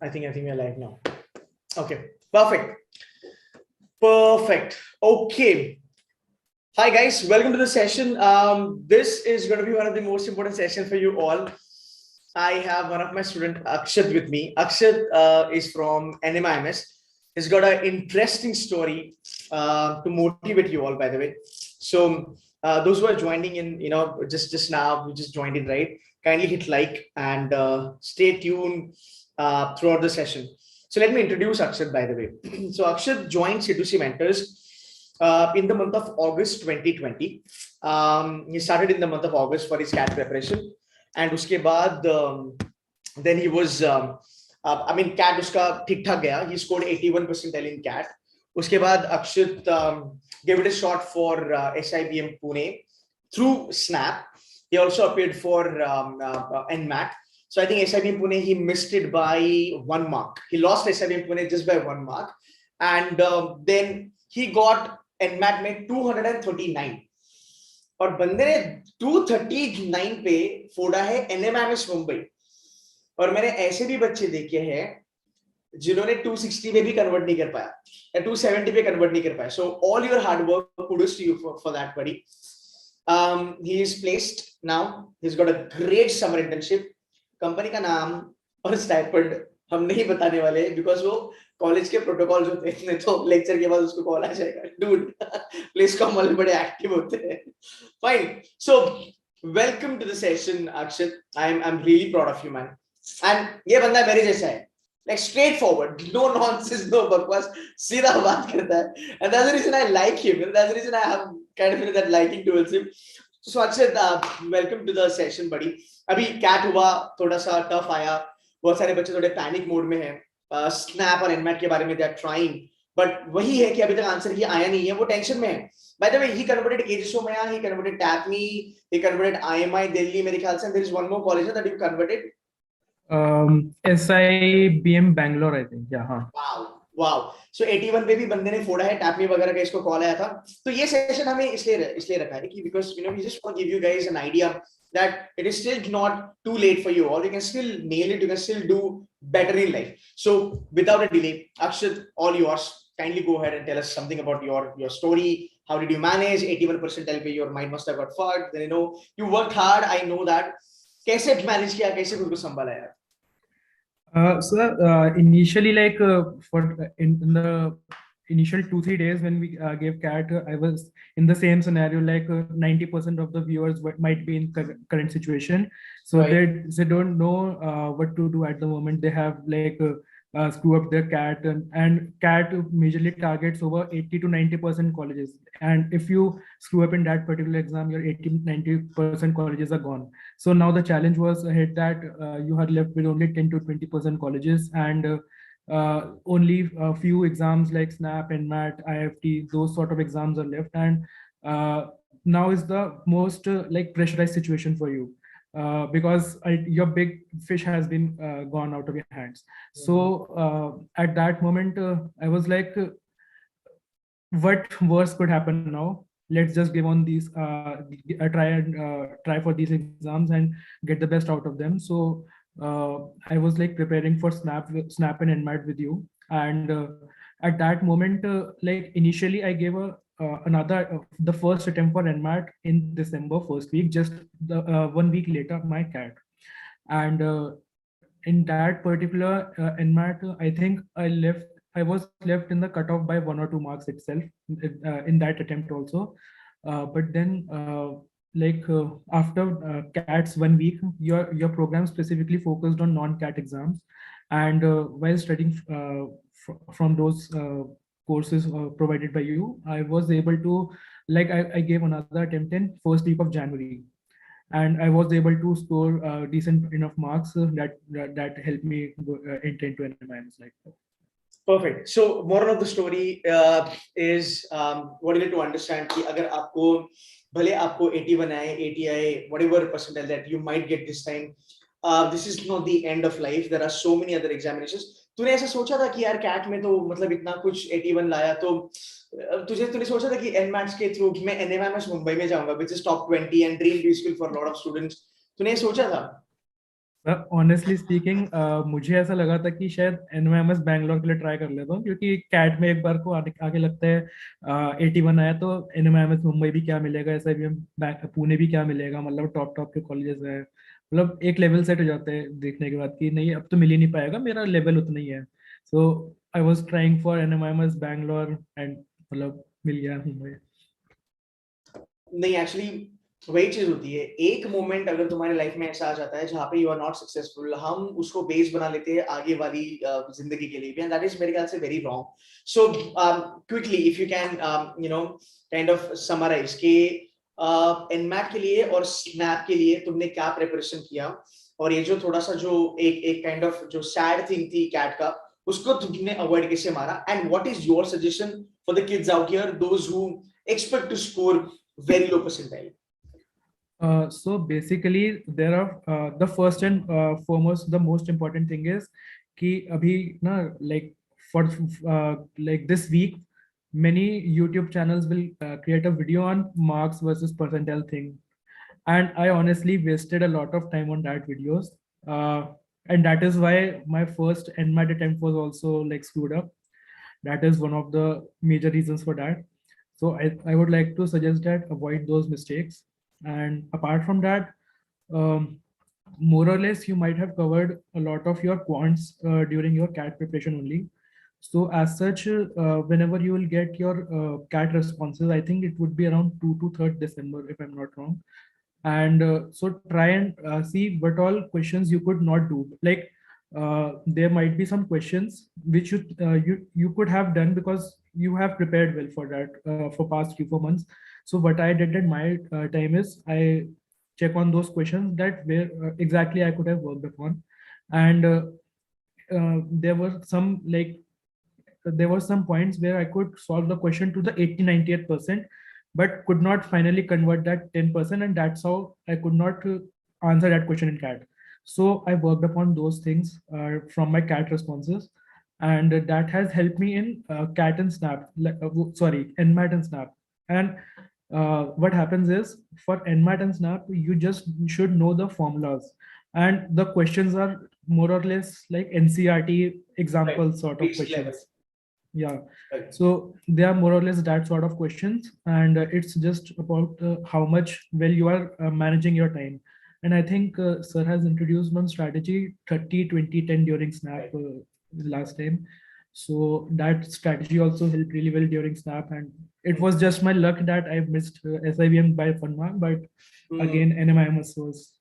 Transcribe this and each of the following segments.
I think we're live now. Okay, perfect. Okay. Hi guys, welcome to the session. This is going to be one of the most important sessions for you all. I have one of my student Akshat with me. Akshat is from NMIMS. He's got an interesting story to motivate you all, by the way. So those who are joining in, just now, we just joined in, right? Kindly hit like and stay tuned throughout the session. So let me introduce Akshat, by the way. So Akshat joined C2C Mentors in the month of August 2020. He started in the month of August for his CAT preparation, and उसके बाद then he was I mean CAT उसका ठीक ठाक गया. He scored 81 percentile in CAT. उसके बाद Akshat gave it a shot for SIBM Pune through Snap. He also appeared for NMAT. So I think SIBM Pune, he missed it by 1 mark. He lost SIBM Pune just by 1 mark. And then he got NMAT में 239. और बंदे ने 239 पे फोड़ा है NMIMS Mumbai. और मैंने ऐसे भी बच्चे देखे हैं जिन्होंने 260 में भी कन्वर्ट नहीं कर पाया या 270 पे कन्वर्ट नहीं कर पाया. So all your hard work, kudos to you for that, buddy. He is placed now. He's got a great summer internship. Company का नाम और स्टाइपेंड हम नहीं बताने वाले बिकॉज वो कॉलेज के प्रोटोकॉल्स होते हैं. तो लेक्चर के बाद उसको कॉल आ जाएगा. डूड प्लीज कम वाले बड़े एक्टिव होते हैं. Fine. So welcome to the session Akshat. I am really proud of you man. And ये बंदा मेरे जैसा है, like straight forward, no nonsense, no बकवास, सीधा बात करता है. And that's the reason I like him. That's the reason I have kind of that liking towards him. So Akshat, welcome to the session, buddy. अभी CAT हुआ, थोड़ा सा tough आया, बहुत सारे बच्चे थोड़े पैनिक मोड में हैं. स्नैप और एनमैट के बारे में दे आर ट्राइंग, बट वही है कि अभी तक आंसर ही आया नहीं है, वो टेंशन में है. By the way, he converted KGSO में, he converted TAPMI, he converted IMI Delhi मेरे ख्याल से. There is one more college that you converted. SIBM Bangalore, I think. Yeah, हाँ. वाओ. सो 81 पे भी बंदे ने फोड़ा है. टैपमी वगैरह का इसको कॉल आया था. तो ये सेशन हमें इसलिए रखा है कि because we just want to give you guys an idea that it is still not too late for you, or you can still nail it, you can still do better in life. So without a delay, Akshat, all yours. Kindly go ahead and tell us something about your story. How did you manage 81 percentile पे? Your mind must have got fucked. Then you worked hard, I know that. कैसे manage किया, कैसे खुद को संभाला यार? Initially, like in the initial 2-3 days when we gave CAT, I was in the same scenario. Like 90% of the viewers might be in current situation, so right. they don't know what to do at the moment. They have like screw up their CAT, and CAT majorly targets over 80 to 90% colleges, and if you screw up in that particular exam, your 80-90% colleges are gone. So now the challenge was ahead that you are left with only 10 to 20% colleges, and only a few exams like SNAP and MAT, IFT, those sort of exams are left. And now is the most like pressurized situation for you because your big fish has been gone out of your hands. So at that moment, I was like, what worse could happen now? Let's just give on these, try for these exams and get the best out of them. So I was like preparing for Snap and NMAT with you, and at that moment, like initially I gave the first attempt for NMAT in December first week, just 1 week later my CAT, and in that particular NMAT, I think I was left in the cutoff by 1 or 2 marks itself in that attempt also, but then after CAT's 1 week, your program specifically focused on non-CAT exams, and while studying from those courses provided by you, I was able to I gave another attempt in first week of January, and I was able to score decent enough marks that helped me enter into NMIMS like that. Perfect. So moral of the story is what you need to understand कि अगर आपको भले आपको 81 आए, 80 आए, whatever percentile that you might get this time, this is not the end of life. There are so many other examinations. तूने ऐसा सोचा था कि यार कैट में तो मतलब इतना कुछ 81 लाया, तो तूने सोचा था कि एनमैट्स के थ्रू मैं एनएमआईएमएस मुंबई में जाऊंगा, which is top 20 and dream school for a lot of students. तूने सोचा था? ऑनेस्टली स्पीकिंग मुझे ऐसा लगा था कि शायद एनवायरमेंट बैंगलोर के लिए ट्राई कर लेता हूँ, क्योंकि कैट में एक बार को आगे लगता है 81 आया, तो एनवायरमेंट मुंबई भी क्या मिलेगा, SIBM पुणे भी क्या मिलेगा, मतलब टॉप टॉप के कॉलेजेस है, मतलब एक लेवल सेट हो जाता है देखने के बाद कि नहीं अब तो मिल ही नहीं पाएगा, मेरा लेवल उतना ही है। So I was trying for environment Bangalore and मतलब मिल गया मुंबई। नहीं, एक्चुअली वही चीज होती है, एक मोमेंट अगर तुम्हारी लाइफ में ऐसा आ जाता है जहां पे यू आर नॉट सक्सेसफुल, हम उसको बेस बना लेते हैं आगे वाली जिंदगी के लिए भी, एंड दैट इज मेरे ख्याल से very wrong. So quickly if you can you know kind of summarise के एनमैट के लिए और स्नैप के लिए तुमने क्या प्रिपरेशन किया, और ये जो थोड़ा सा जो एक एक काइंड ऑफ जो सैड थिंग थी कैट का, उसको तुमने अवॉइड कैसे मारा, and what is your suggestion for the kids out here, those who expect to score very low percentile? So basically, there are the first and foremost, the most important thing is कि अभी ना like for like this week, many YouTube channels will create a video on marks versus percentile thing, and I honestly wasted a lot of time on that videos, and that is why my first NMAT attempt was also like screwed up. That is one of the major reasons for that. So I would like to suggest that avoid those mistakes. And apart from that, um, more or less you might have covered a lot of your quants during your CAT preparation only. So as such, whenever you will get your CAT responses, I think it would be around 2 to 3rd December, if I'm not wrong. And so try and see what all questions you could not do. Like there might be some questions which you could have done because you have prepared well for that for past 3 4 months. So what I did in my time is I check on those questions that where exactly I could have worked upon, and there were some like there were some points where I could solve the question to the 80 98%, but could not finally convert that 10%, and that's how I could not answer that question in CAT. So I worked upon those things from my CAT responses, and that has helped me in CAT and Snap. Sorry, NMAT and Snap. And what happens is for NMAT and Snap, you just should know the formulas, and the questions are more or less like NCRT Right. example sort of Basic level. questions. Yeah. Right. So they are more or less that sort of questions, and it's just about how much well you are managing your time. And I think Sir has introduced one strategy 30 20 10 during Snap last time. So that strategy also helped really well during Snap, and it was just my luck that I missed SIBM by 1 mark, but again NMIMS was.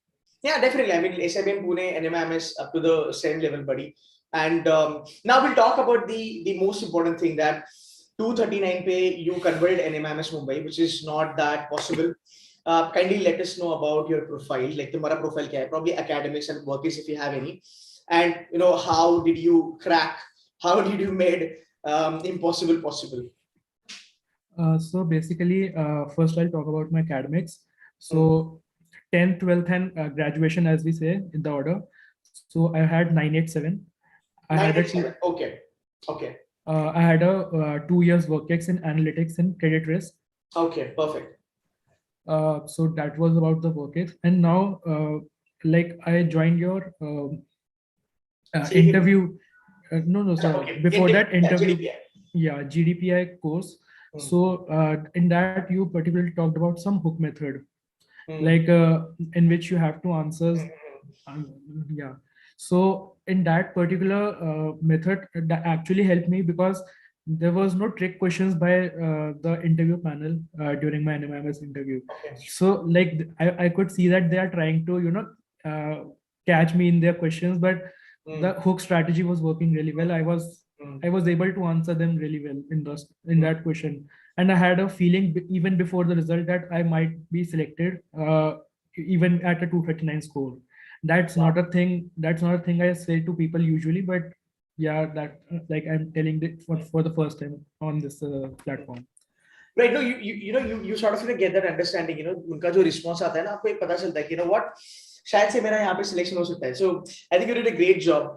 Yeah, definitely. I mean, SIBM Pune, NMIMS up to the same level, buddy. And now we'll talk about the most important thing, that 239 pay you converted NMIMS Mumbai, which is not that possible. Kindly let us know about your profile, like तुम्हारा profile क्या है, probably academics and workers if you have any, and you know how did you crack, how did you made impossible possible. So basically, first I'll talk about my academics. So 10th, 12th, and graduation, as we say in the order. So I had 987. I had a 987. Okay. Okay. I had a 2 years work ex in analytics and credit risk. Okay. Perfect. So that was about the work ex. And now, like I joined your See, interview. No, no, sir. okay. Before that interview, GDPI. yeah, GDPI course. So in that you particularly talked about some hook method, like in which you have to answer. Yeah. So in that particular method, that actually helped me because there was no trick questions by the interview panel during my NMIMS interview. Okay. So like I could see that they are trying to catch me in their questions, but the hook strategy was working really well. I was able to answer them really well in that question, and I had a feeling even before the result that I might be selected even at a 239 score. That's not a thing. That's not a thing I say to people usually, but yeah, that like I'm telling it for the first time on this platform. Right. No, you know you sort of get that understanding. You know, उनका जो response आता है ना, आपको एक पता चलता है कि you know what, शायद से मेरा यहाँ पे selection हो सकता है. So I think you did a great job.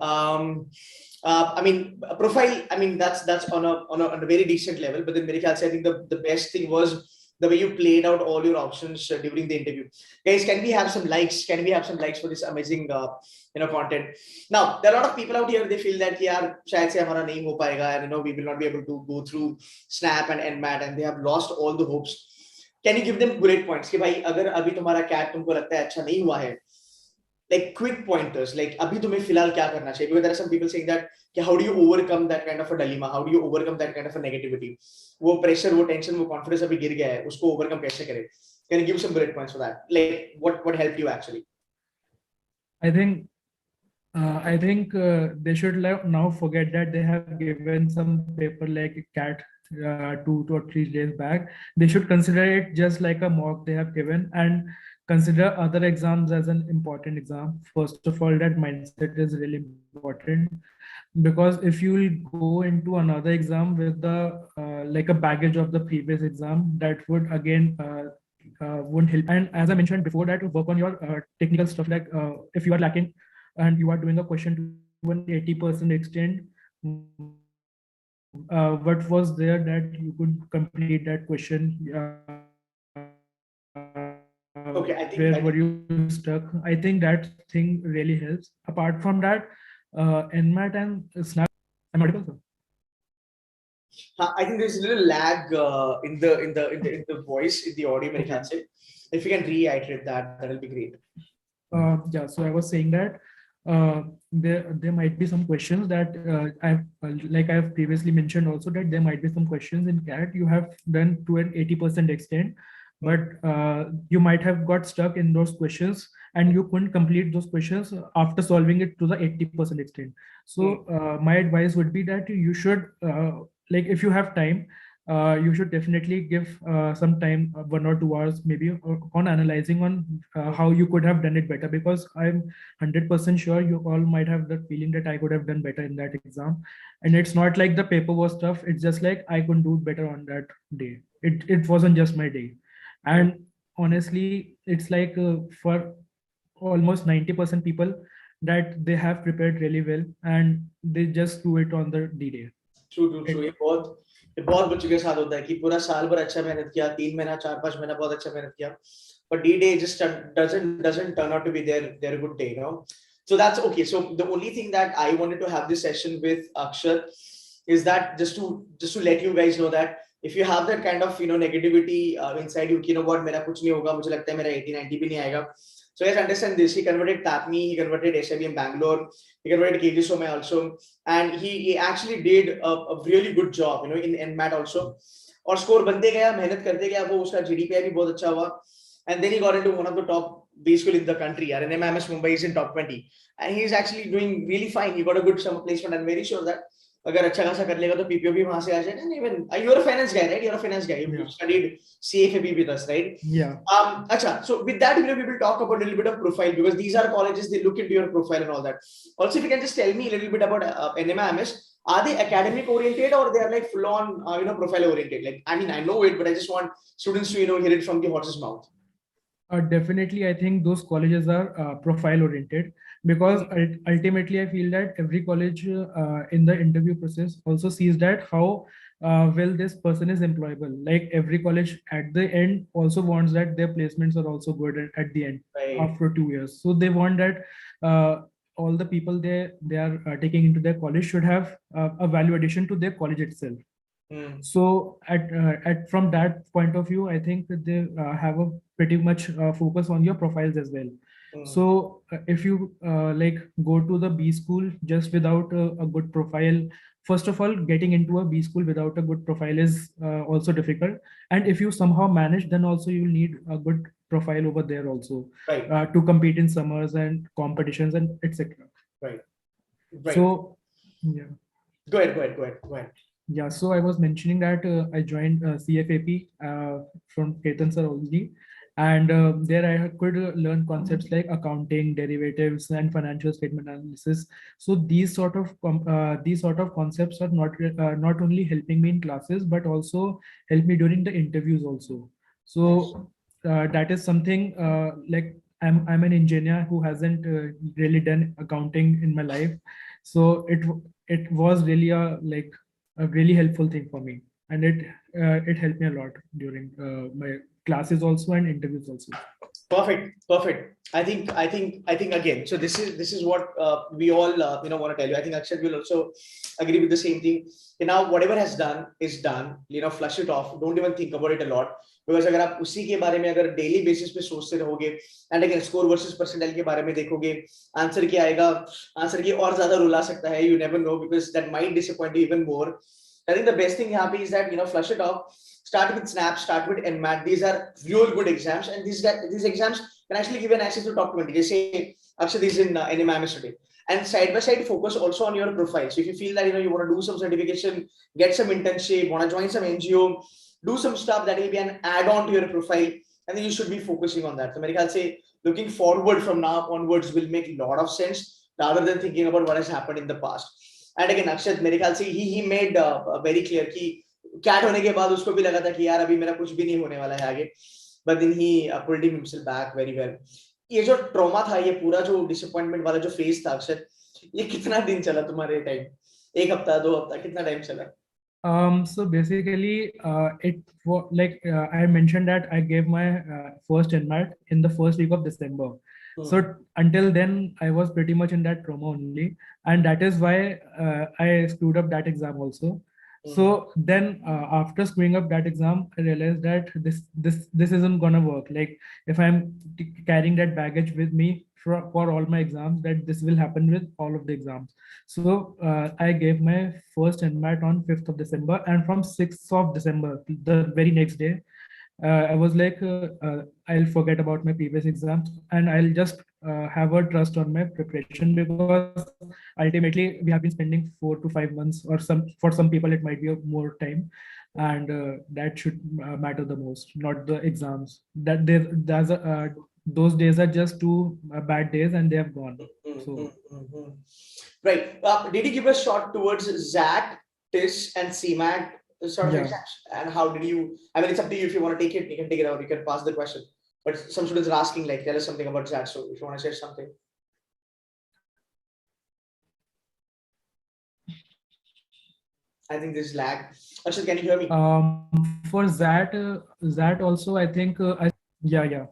I mean, profile. I mean, that's on a very decent level. But then मेरे ख्याल से I think the best thing was the way you played out all your options during the interview. Guys, can we have some likes? Can we have some likes for this amazing content? Now, there are a lot of people out here, they feel that yaar, shayad se hamara nahi ho payega, and we will not be able to go through Snap and NMAT, and they have lost all the hopes. Can you give them bullet points? कि भाई अगर अभी तुम्हारा CAT तुमको लगता है अच्छा नहीं हुआ है, like quick pointers, like अभी तुम्हें फिलहाल क्या करना चाहिए? Because there are some people saying that how do you overcome that kind of a dilemma? How do you overcome that kind of a negativity? वो pressure, वो tension, वो confidence अभी गिर गया है, उसको overcome कैसे करें? Can you give some bullet points for that? Like what helped you actually? I think they should now forget that they have given some paper like CAT 2 or 3 days back. They should consider it just like a mock they have given and consider other exams as an important exam. First of all, that mindset is really important, because if you will go into another exam with the like a baggage of the previous exam, that would again won't help. And as I mentioned before, that work on your technical stuff, like if you are lacking and you are doing a question to an 80% extent, what was there that you could complete that question? Okay, where were you stuck? I think that thing really helps. Apart from that, NMAT and Snap. I'm audible, sir? I think there's a little lag in the voice, in the audio. Okay. If you can reiterate that, that'll be great. Yeah, so I was saying that there might be some questions that I've previously mentioned also, that there might be some questions in CAT you have done to an 80% extent, but you might have got stuck in those questions and you couldn't complete those questions after solving it to the 80% extent. So my advice would be that you should like, if you have time, you should definitely give some time, 1 or 2 hours maybe, on analyzing on how you could have done it better, because I'm 100% sure you all might have the feeling that I could have done better in that exam. And it's not like the paper was tough, it's just like I could do better on that day. It wasn't just my day. And honestly, it's like for almost 90% people, that they have prepared really well and they just do it on the D-Day. True. ये बहुत बच्चों के साथ होता है कि पूरा साल भर अच्छा मेहनत किया, 3 महीना 4-5 महीना बहुत अच्छा मेहनत किया, but D-Day just doesn't turn out to be their good day, So that's okay. So the only thing that I wanted to have this session with Akshat is that just to let you guys know that if you have that kind of negativity inside you, what, मेरा कुछ नहीं होगा, मुझे लगता है मेरा 80-90 भी नहीं आएगा. So yes, understand this. He converted TAPMI, he converted SIBM Bangalore, he converted KG Somai also, and he actually did a really good job, in NMAT also. और score बनते गया, मेहनत करते गया, वो उसका GDPI भी बहुत अच्छा हुआ, and then he got into one of the top B school in the country, and NMIMS Mumbai is in top 20, and he's actually doing really fine. He got a good summer placement. I'm very sure that अगर अच्छा खासा कर लेगा तो PPO भी वहां से आ जाएगा. And even you're a finance guy, right? You're a finance guy. You studied CFAB with us, right? Yeah. Acha. So with that, we will talk about a little bit of profile, because these are colleges, they look into your profile and all that. Also, if you can just tell me a little bit about NMIMS, are they academic oriented or they are like full on profile oriented? Like, I mean, I know it, but I just want students to hear it from the horse's mouth. Definitely, I think those colleges are profile oriented, because ultimately I feel that every college in the interview process also sees that how well this person is employable. Like every college at the end also wants that their placements are also good at the end, right, after 2 years. So they want that all the people they are taking into their college should have a value addition to their college itself. So at from that point of view, I think that they have a pretty much focus on your profiles as well. So if you like go to the B school just without a good profile, first of all, getting into a B school without a good profile is also difficult. And if you somehow manage, then also you need a good profile over there also, right, to compete in summers and competitions and etc. Right. So yeah. Go ahead. Yeah, so I was mentioning that I joined CFAP from Ketan sir only, and there I could learn concepts like accounting, derivatives, and financial statement analysis. So these sort of concepts are not only helping me in classes, but also help me during the interviews also. So that is something like I'm an engineer who hasn't really done accounting in my life, so it was really a really helpful thing for me. and it helped me a lot during my classes also and interviews also. Perfect. I think again. So this is what we all want to tell you. I think Akshat will also agree with the same thing. Now whatever has done is done. Flush it off. Don't even think about it a lot. Because अगर आप उसी के बारे में अगर daily basis पे सोचते रहोगे and again score versus percentile के बारे में देखोगे आंसर क्या आएगा आंसर की और ज्यादा रुला सकता है you never know because that might disappoint you even more I think the best thing यहाँ पे is that flush it of start with snap start with nmat these are real good exams and these exams can actually give an access to top 20 just say Akshat is in NMIMS today and side by side focus also on your profile so if you feel that you want to do some certification get some internship want to join some NGO do some stuff that will be an add-on to your profile and then you should be focusing on that so मेरे ख्याल से looking forward from now onwards will make a lot of sense rather than thinking about what has happened in the past and again Akshat मेरे ख्याल से he made very clear कि cat होने के बाद उसको भी लगा था कि यार अभी मेरा कुछ भी नहीं होने वाला है आगे but then he pulled himself back very well ये जो ट्रॉमा था ये पूरा जो डिसअपॉइंटमेंट वाला जो फेज था अक्षर ये कितना दिन चला तुम्हारे टाइम एक हफ्ता 2 हफ्ता कितना टाइम चला So basically I mentioned that I gave my first NMAT in the first week of December. So until then I was pretty much in that trauma only and that is why I screwed up that exam also. So then after screwing up that exam I realized that this isn't gonna work like if I'm carrying that baggage with me for all my exams that this will happen with all of the exams so I gave my first NMAT on 5th of December and from 6th of December the very next day I was like I'll forget about my previous exams and I'll just have a trust on my preparation because ultimately we have been spending 4 to 5 months or for some people it might be more time and that should matter the most not the exams those days are just 2 bad days and they have gone so right did you give a shot towards ZAT TIS and CMAT sort of exams and how did you I mean it's up to you if you want to take it you can take it out you can pass the question but some students are asking like tell us something about ZAT so if you want to share something I think this is lag Akshat can you hear me for that also I think yeah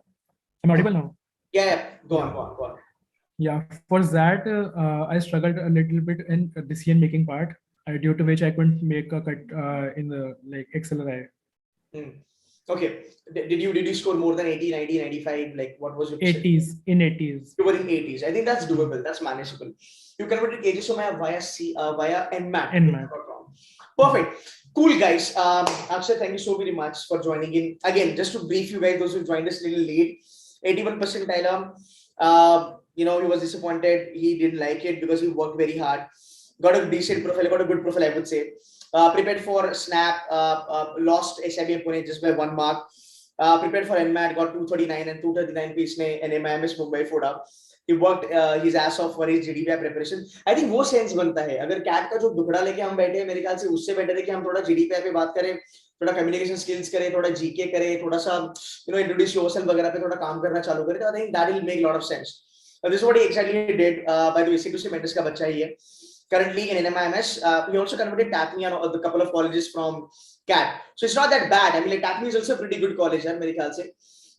I'm audible now yeah go on yeah for that I struggled a little bit in decision making part due to which I couldn't make a cut in the like XLRI. Okay. Did you score more than 80, 90, 95? Like what was your 80s in 80s? You were in 80s. I think that's doable. That's manageable. You converted KGSOMA via NMAT. Perfect. Cool guys. Akshat, thank you so very much for joining in. Again, just to brief you guys, those who joined us a little late, 81 percentile. He was disappointed. He didn't like it because he worked very hard. Got a decent profile, got a good profile, I would say. Prepared for SNAP, lost SIBM Pune just by 1 mark. Prepared for NMAT, got 239 and 239 piece में NMIMS Mumbai फोड़ा. He worked his ass off for his GDP preparation. I think वो sense बनता है. अगर cat का जो दुखड़ा लेके हम बैठे हैं, मेरे ख्याल से उससे बेटर है कि हम थोड़ा GDP पे बात करें, थोड़ा कम्युनिकेशन स्किल्स करें, थोड़ा GK करें, थोड़ा सा इंट्रोड्यूस योरसेल्फ वगैरह पे थोड़ा काम करना चालू करें. तो I think that will make lot of sense. This is what he exactly did. By the way, C2C Mendes का बच्चा ही है. Currently in NMIMS, he also converted TAPMI and a couple of colleges from CAT. So it's not that bad. I mean, like TAPMI is also a pretty good college है मेरे ख्याल से.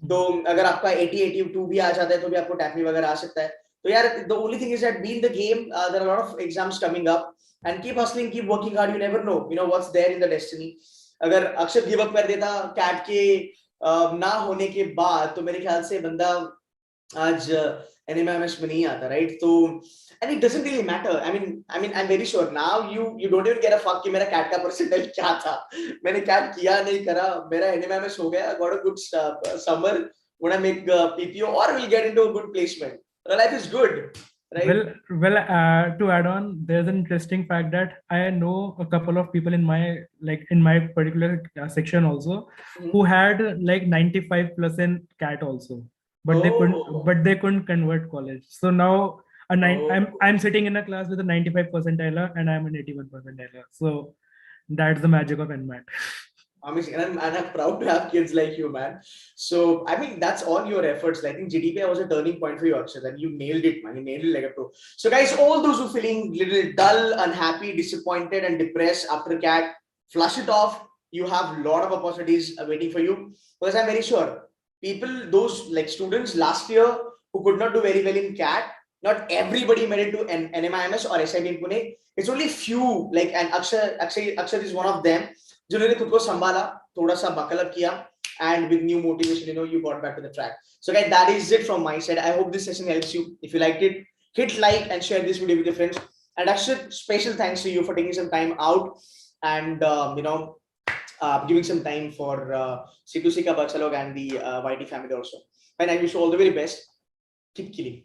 तो अगर आपका 80, 82 भी आ जाता है तो भी आपको TAPMI वगैरह आ सकता है. तो यार, the only thing is that be in the game. There are a lot of exams coming up, and keep hustling, keep working hard. You never know. You know what's there in the destiny. अगर अक्षत give up कर देता CAT के ना होने के बाद, तो मेरे ख्याल से बंदा आज NMIMS में नहीं आता, right? So and it doesn't really matter. I mean, I'm very sure now you don't even get a fuck कि मेरा CAT का percentile क्या था. मैंने CAT किया नहीं करा, मेरा NMIMS हो गया. Got a good summer. When I make PPO or will get into a good placement. Life is good, right? Well, to add on, there's an interesting fact that I know a couple of people in my particular section also who had like 95 plus in CAT also, but they couldn't convert college. So now I'm sitting in a class with a 95 percentile and I'm an 81 percentile. So that's the magic of NMAT. Amazing, and I'm proud to have kids like you, man. So I mean, that's all your efforts. I think GDPI was a turning point for you, Akshat, and you nailed it, man. You nailed it like a pro. So guys, all those who are feeling little dull, unhappy, disappointed, and depressed after CAT, flush it off. you have a lot of opportunities waiting for you, because I'm very sure people, those like students last year who could not do very well in CAT, not everybody made it to NMIMS or SIBM Pune. It's only few, like, and Akshat is one of them, जिन्होंने खुद को संभाला, थोड़ा सा buckle up किया, and with new motivation, you know, you got back to the track. So guys, that is it from my side. I hope this session helps you. If you liked it, hit like and share this video with your friends. And Akshat, special thanks to you for taking some time out and giving some time for C2C ka Bachalog and the YT family also. And I wish you all the very best. Keep killing.